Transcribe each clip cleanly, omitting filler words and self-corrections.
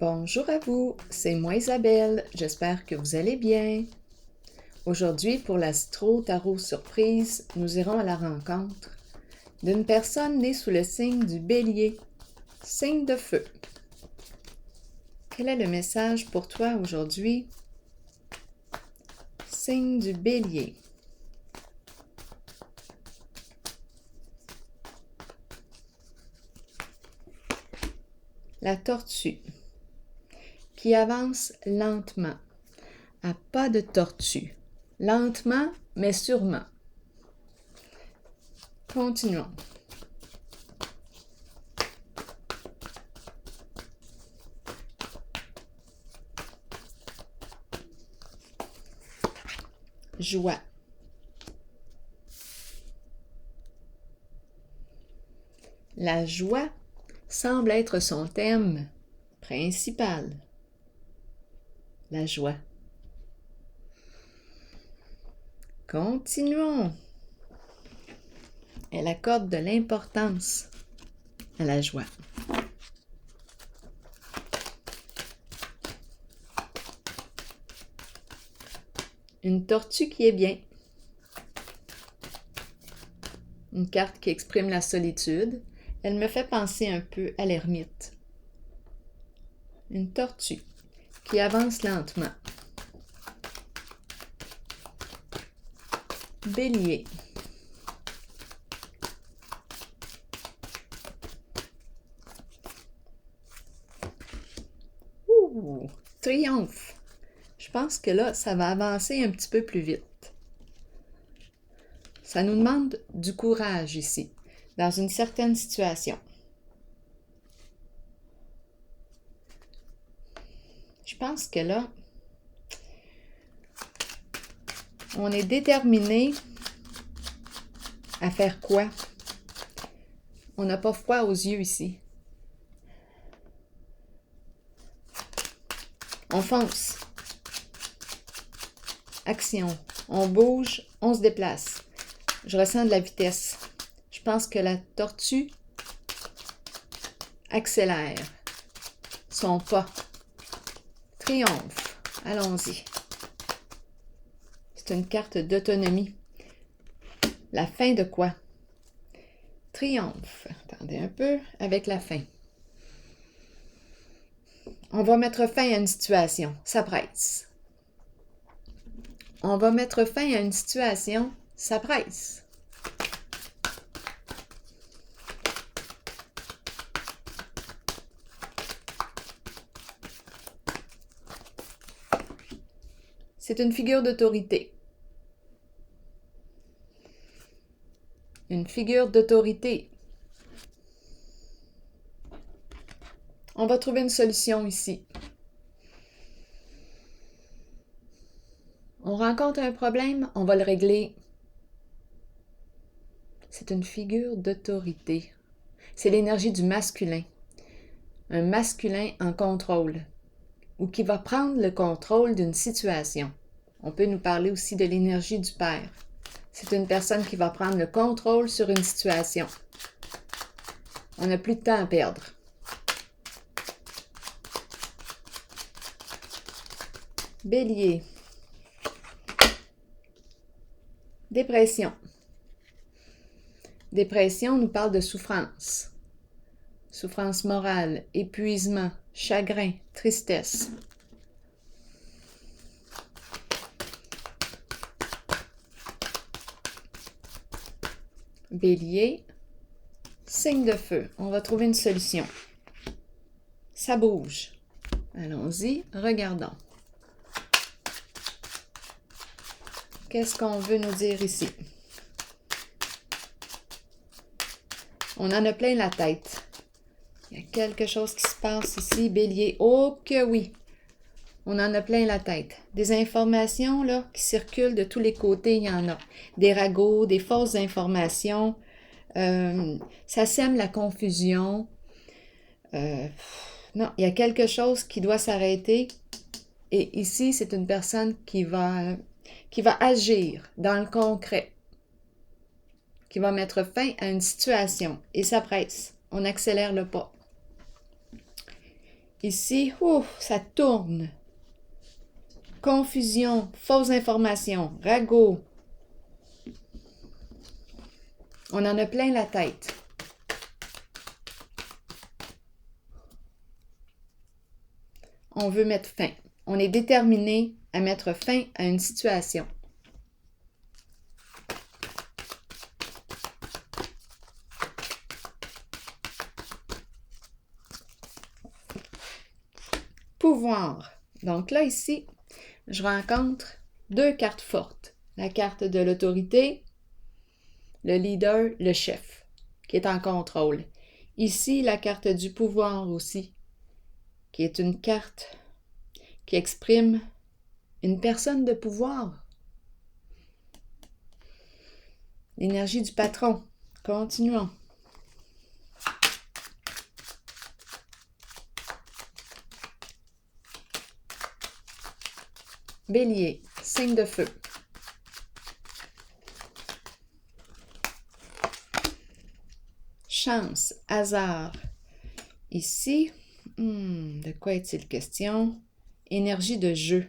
Bonjour à vous, c'est moi Isabelle, j'espère que vous allez bien. Aujourd'hui, pour l'Astro Tarot Surprise, nous irons à la rencontre d'une personne née sous le signe du Bélier, signe de feu. Quel est le message pour toi aujourd'hui? Signe du Bélier. La tortue qui avance lentement, à pas de tortue. Lentement, mais sûrement. Continuons. Joie. La joie semble être son thème principal. La joie. Continuons. Elle accorde de l'importance à la joie. Une tortue qui est bien. Une carte qui exprime la solitude. Elle me fait penser un peu à l'ermite. Une tortue qui avance lentement. Bélier. Triomphe. Je pense que là, ça va avancer un petit peu plus vite. Ça nous demande du courage ici, dans une certaine situation. Je pense que là, on est déterminé à faire quoi? On n'a pas froid aux yeux ici. On fonce. Action. On bouge, on se déplace. Je ressens de la vitesse. Je pense que la tortue accélère son pas. Triomphe. Allons-y. C'est une carte d'autonomie. La fin de quoi? Triomphe. Attendez un peu avec la fin. On va mettre fin à une situation. Ça presse. On va mettre fin à une situation. Ça presse. C'est une figure d'autorité. Une figure d'autorité. On va trouver une solution ici. On rencontre un problème, on va le régler. C'est une figure d'autorité. C'est l'énergie du masculin. Un masculin en contrôle, ou qui va prendre le contrôle d'une situation. On peut nous parler aussi de l'énergie du père. C'est une personne qui va prendre le contrôle sur une situation. On n'a plus de temps à perdre. Bélier. Dépression. Dépression nous parle de souffrance. Souffrance morale, épuisement, chagrin, tristesse. Bélier, signe de feu. On va trouver une solution. Ça bouge. Allons-y, regardons. Qu'est-ce qu'on veut nous dire ici? On en a plein la tête. Il y a quelque chose qui se passe ici, Bélier. Oh que oui! On en a plein la tête. Des informations là, qui circulent de tous les côtés, il y en a. Des ragots, des fausses informations. Ça sème la confusion. Non, il y a quelque chose qui doit s'arrêter. Et ici, c'est une personne qui va agir dans le concret, qui va mettre fin à une situation. Et ça presse. On accélère le pas. Ici, ça tourne. Confusion, fausse information, ragot. On en a plein la tête. On veut mettre fin. On est déterminé à mettre fin à une situation. Pouvoir. Donc là, ici, je rencontre deux cartes fortes. La carte de l'autorité, le leader, le chef, qui est en contrôle. Ici, la carte du pouvoir aussi, qui est une carte qui exprime une personne de pouvoir. L'énergie du patron. Continuons. Bélier, signe de feu. Chance, hasard. Ici, de quoi est-il question? Énergie de jeu.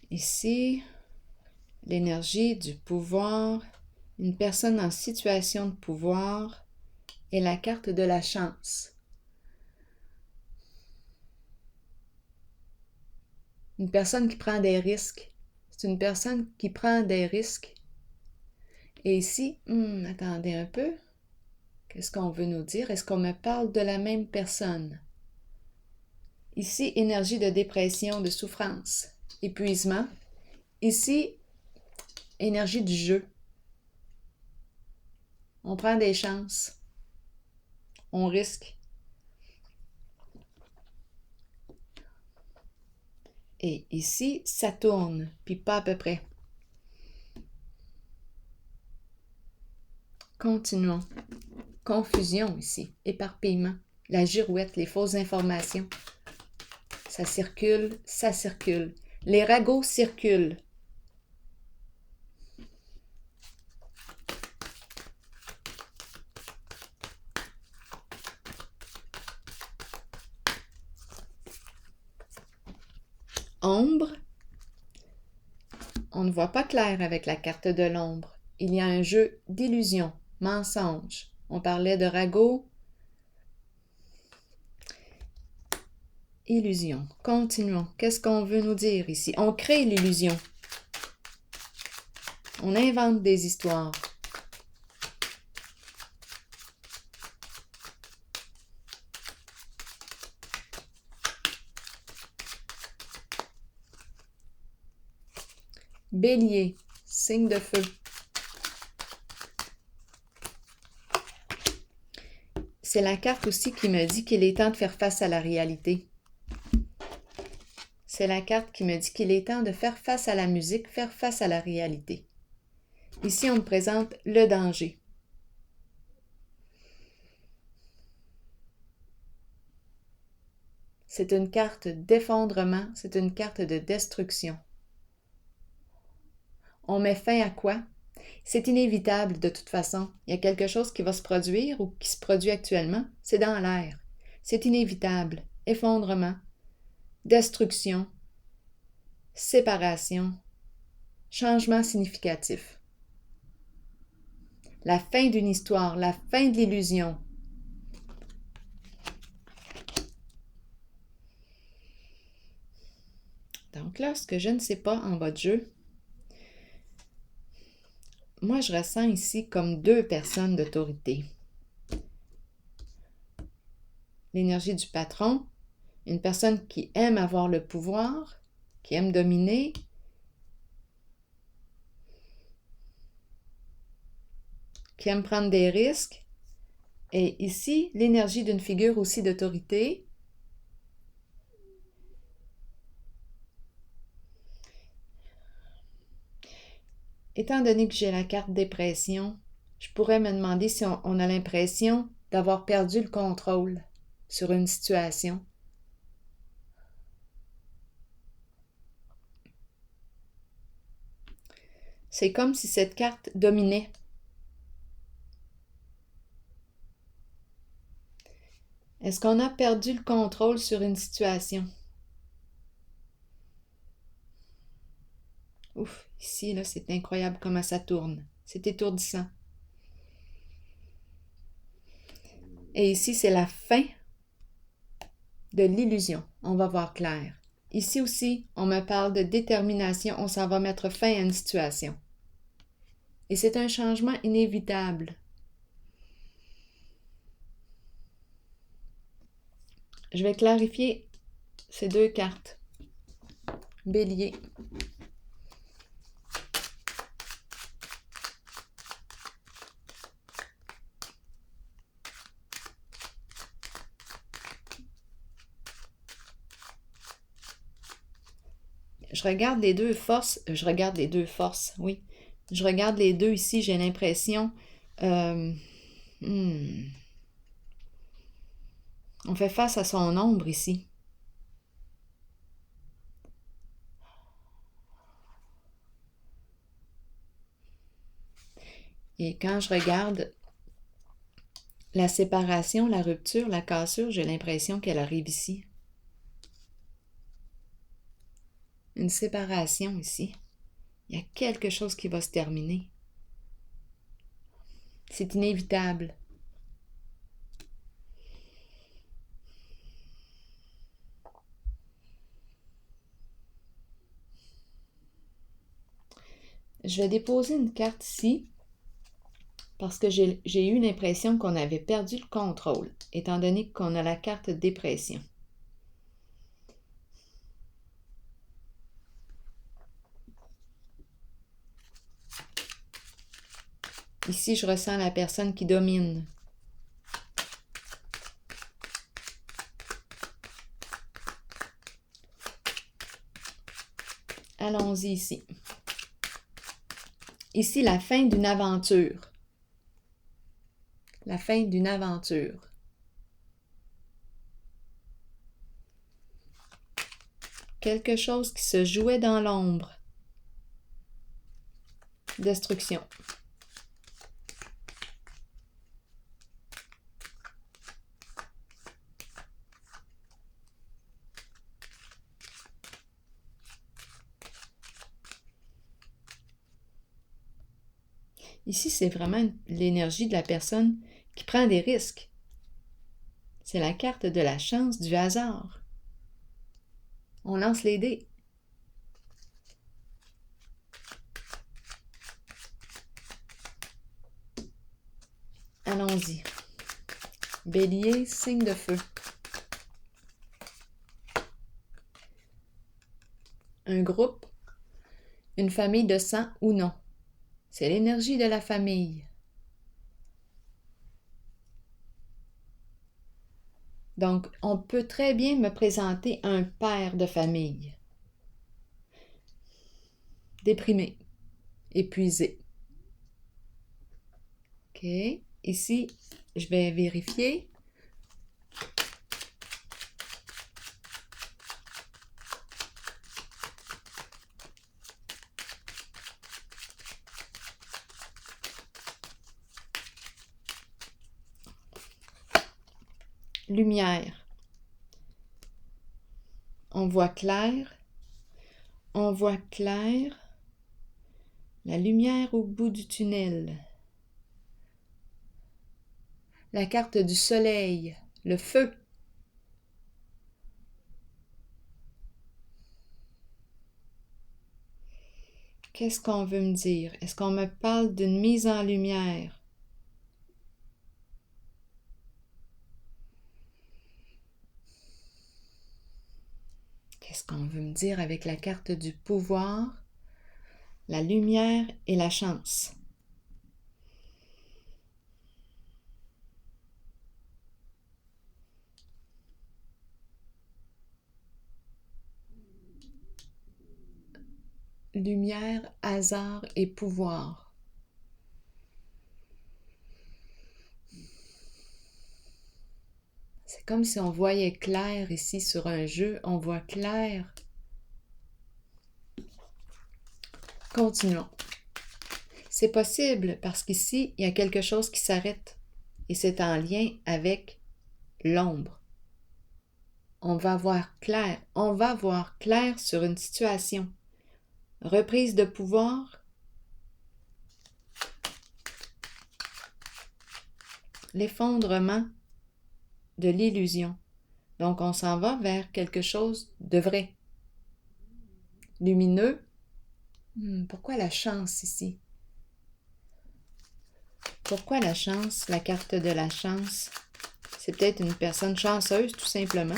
Ici, l'énergie du pouvoir, une personne en situation de pouvoir et la carte de la chance. Une personne qui prend des risques. C'est une personne qui prend des risques. Et ici, attendez un peu. Qu'est-ce qu'on veut nous dire? Est-ce qu'on me parle de la même personne? Ici, énergie de dépression, de souffrance, épuisement. Ici, énergie du jeu. On prend des chances. On risque. Et ici, ça tourne, puis pas à peu près. Continuons. Confusion ici, éparpillement, la girouette, les fausses informations. Ça circule, ça circule. Les ragots circulent. Ombre. On ne voit pas clair avec la carte de l'ombre. Il y a un jeu d'illusion, mensonge. On parlait de ragots. Illusion. Continuons. Qu'est-ce qu'on veut nous dire ici? On crée l'illusion. On invente des histoires. Bélier, signe de feu. C'est la carte aussi qui me dit qu'il est temps de faire face à la réalité. C'est la carte qui me dit qu'il est temps de faire face à la musique, faire face à la réalité. Ici, on me présente le danger. C'est une carte d'effondrement, c'est une carte de destruction. On met fin à quoi? C'est inévitable de toute façon. Il y a quelque chose qui va se produire ou qui se produit actuellement. C'est dans l'air. C'est inévitable. Effondrement, destruction, séparation, changement significatif. La fin d'une histoire, la fin de l'illusion. Donc là, ce que je ne sais pas en bas de jeu, moi je ressens ici comme deux personnes d'autorité. L'énergie du patron, une personne qui aime avoir le pouvoir, qui aime dominer, qui aime prendre des risques. Et ici, l'énergie d'une figure aussi d'autorité. Étant donné que j'ai la carte dépression, je pourrais me demander si on a l'impression d'avoir perdu le contrôle sur une situation. C'est comme si cette carte dominait. Est-ce qu'on a perdu le contrôle sur une situation? Ouf, ici, là, c'est incroyable comment ça tourne. C'est étourdissant. Et ici, c'est la fin de l'illusion. On va voir clair. Ici aussi, on me parle de détermination. On s'en va mettre fin à une situation. Et c'est un changement inévitable. Je vais clarifier ces deux cartes. Bélier. Je regarde les deux forces, oui. Je regarde les deux ici, j'ai l'impression... on fait face à son ombre ici. Et quand je regarde la séparation, la rupture, la cassure, j'ai l'impression qu'elle arrive ici. Une séparation ici. Il y a quelque chose qui va se terminer. C'est inévitable. Je vais déposer une carte ici parce que j'ai eu l'impression qu'on avait perdu le contrôle, étant donné qu'on a la carte dépression. Ici, je ressens la personne qui domine. Allons-y ici. Ici, la fin d'une aventure. La fin d'une aventure. Quelque chose qui se jouait dans l'ombre. Destruction. Ici, c'est vraiment l'énergie de la personne qui prend des risques. C'est la carte de la chance, du hasard. On lance les dés. Allons-y. Bélier, signe de feu. Un groupe, une famille de sang ou non. C'est l'énergie de la famille. Donc, on peut très bien me présenter un père de famille. Déprimé, épuisé. OK. Ici, je vais vérifier. Lumière. On voit clair. On voit clair. La lumière au bout du tunnel. La carte du soleil. Le feu. Qu'est-ce qu'on veut me dire? Est-ce qu'on me parle d'une mise en lumière? Qu'est-ce qu'on veut me dire avec la carte du pouvoir, la lumière et la chance? Lumière, hasard et pouvoir. C'est comme si on voyait clair ici sur un jeu, on voit clair. Continuons. C'est possible parce qu'ici, il y a quelque chose qui s'arrête et c'est en lien avec l'ombre. On va voir clair sur une situation. Reprise de pouvoir, l'effondrement de l'illusion. Donc, on s'en va vers quelque chose de vrai. Lumineux. Pourquoi la chance ici? Pourquoi la chance? La carte de la chance. C'est peut-être une personne chanceuse, tout simplement.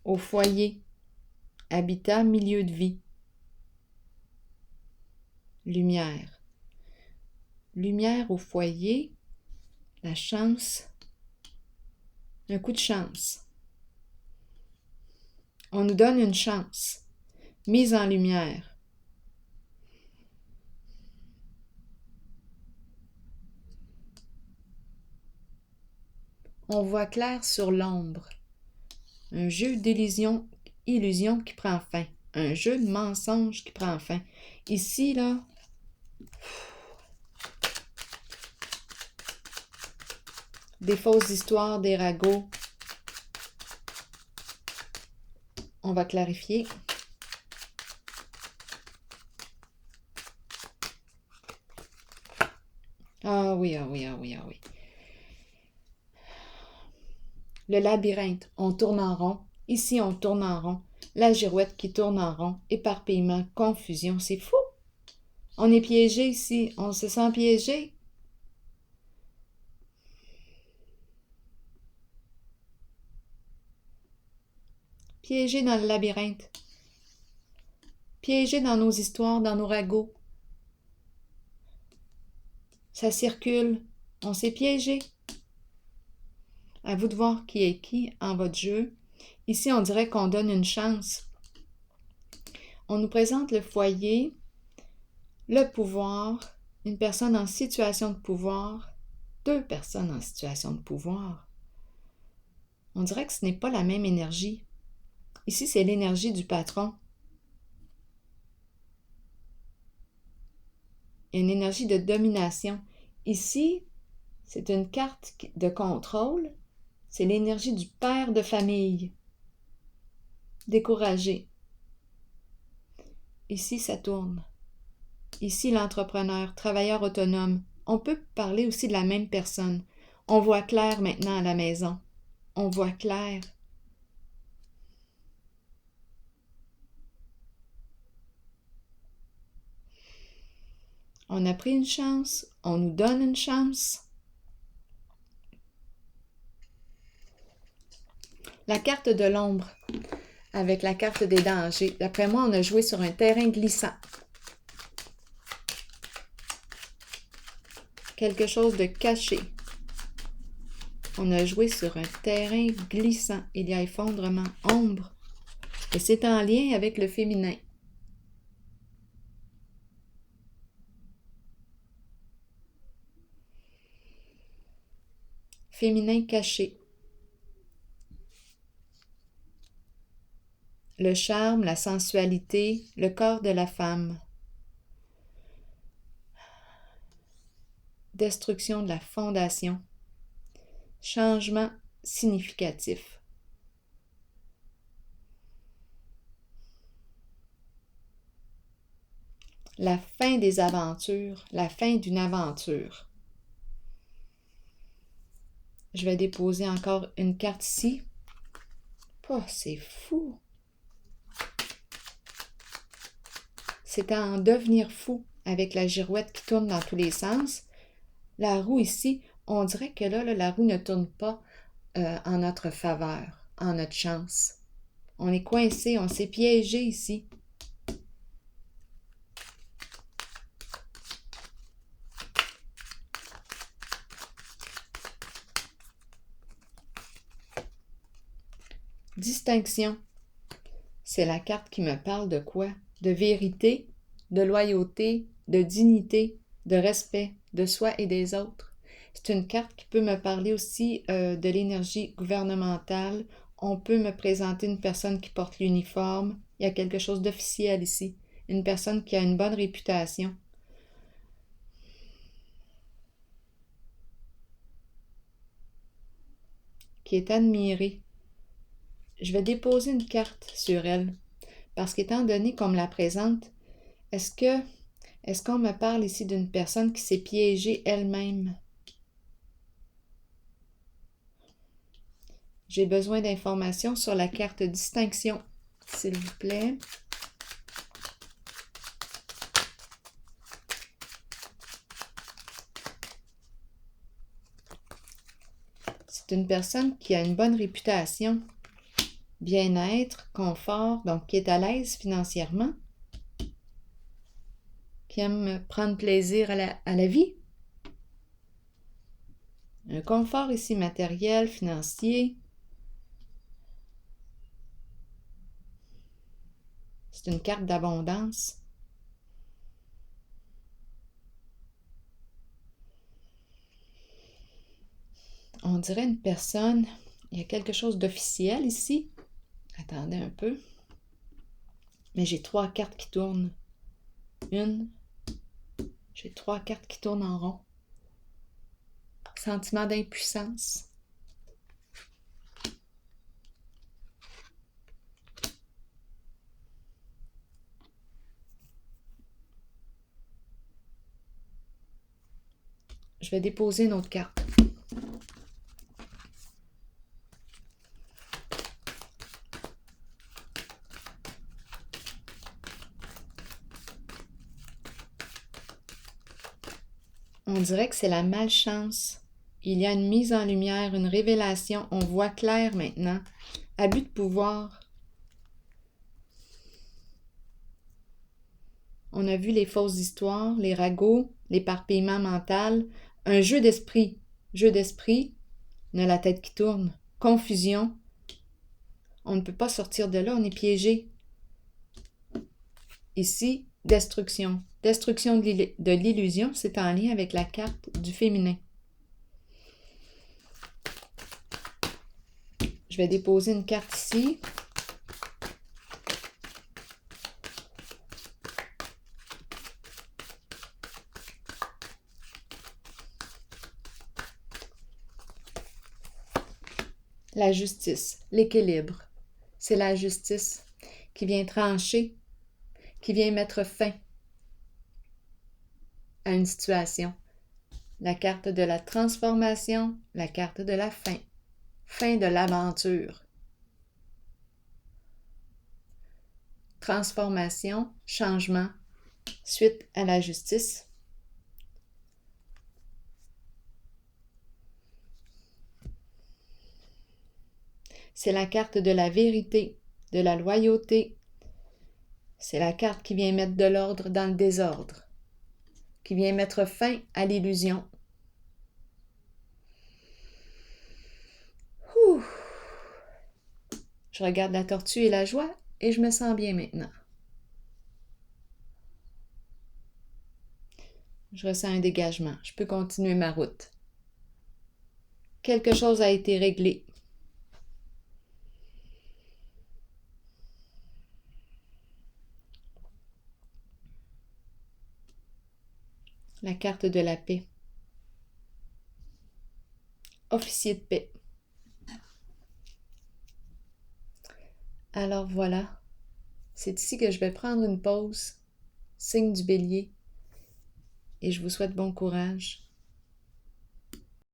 Au foyer. Habitat, milieu de vie. Lumière. Lumière au foyer. La chance. Un coup de chance. On nous donne une chance. Mise en lumière. On voit clair sur l'ombre. Un jeu d'illusion qui prend fin. Un jeu de mensonge qui prend fin. Ici, là, des fausses histoires, des ragots. On va clarifier. Ah oui, ah oui, ah oui, ah oui. Le labyrinthe, on tourne en rond. Ici, on tourne en rond. La girouette qui tourne en rond. Éparpillement, confusion, c'est fou. On est piégé ici, on se sent piégé. Piégé dans le labyrinthe. Piégé dans nos histoires, dans nos ragots. Ça circule. On s'est piégé. À vous de voir qui est qui en votre jeu. Ici, on dirait qu'on donne une chance. On nous présente le foyer, le pouvoir, une personne en situation de pouvoir, deux personnes en situation de pouvoir. On dirait que ce n'est pas la même énergie. Ici, c'est l'énergie du patron. Une énergie de domination. Ici, c'est une carte de contrôle. C'est l'énergie du père de famille. Découragé. Ici, ça tourne. Ici, l'entrepreneur, travailleur autonome. On peut parler aussi de la même personne. On voit clair maintenant à la maison. On voit clair. On a pris une chance. On nous donne une chance. La carte de l'ombre avec la carte des dangers. D'après moi, on a joué sur un terrain glissant. Quelque chose de caché. On a joué sur un terrain glissant. Il y a effondrement, ombre. Et c'est en lien avec le féminin. Féminin caché. Le charme, la sensualité, le corps de la femme. Destruction de la fondation. Changement significatif. La fin des aventures, la fin d'une aventure. Je vais déposer encore une carte ici. Oh, c'est fou! C'est à en devenir fou avec la girouette qui tourne dans tous les sens. La roue ici, on dirait que là, la roue ne tourne pas en notre faveur, en notre chance. On est coincé, on s'est piégé ici. Distinction. C'est la carte qui me parle de quoi? De vérité, de loyauté, de dignité, de respect de soi et des autres. C'est une carte qui peut me parler aussi de l'énergie gouvernementale. on peut me présenter une personne qui porte l'uniforme. Il y a quelque chose d'officiel ici. Une personne qui a une bonne réputation. Qui est admirée. Je vais déposer une carte sur elle. Parce qu'étant donné qu'on me la présente, est-ce qu'on me parle ici d'une personne qui s'est piégée elle-même? J'ai besoin d'informations sur la carte distinction, s'il vous plaît. C'est une personne qui a une bonne réputation, bien-être, confort, donc qui est à l'aise financièrement, qui aime prendre plaisir à la vie. Un confort ici matériel, financier. C'est une carte d'abondance. On dirait une personne, il y a quelque chose d'officiel ici. Attendez un peu. Mais j'ai 3 cartes qui tournent. J'ai 3 cartes qui tournent en rond. Sentiment d'impuissance. Je vais déposer une autre carte. On dirait que c'est la malchance. Il y a une mise en lumière, une révélation. On voit clair maintenant. Abus de pouvoir. On a vu les fausses histoires, les ragots, l'éparpillement mental. Un jeu d'esprit. Jeu d'esprit. On a la tête qui tourne. Confusion. On ne peut pas sortir de là, on est piégé. Ici, destruction. Destruction de l'illusion, c'est en lien avec la carte du féminin. Je vais déposer une carte ici. La justice, l'équilibre. C'est la justice qui vient trancher, qui vient mettre fin à une situation. La carte de la transformation, la carte de la fin. Fin de l'aventure. Transformation, changement, suite à la justice. C'est la carte de la vérité, de la loyauté. C'est la carte qui vient mettre de l'ordre dans le désordre, qui vient mettre fin à l'illusion. Ouh. Je regarde la tortue et la joie et je me sens bien maintenant. Je ressens un dégagement. Je peux continuer ma route. Quelque chose a été réglé. La carte de la paix. Officier de paix. Alors voilà, c'est ici que je vais prendre une pause, signe du bélier, et je vous souhaite bon courage.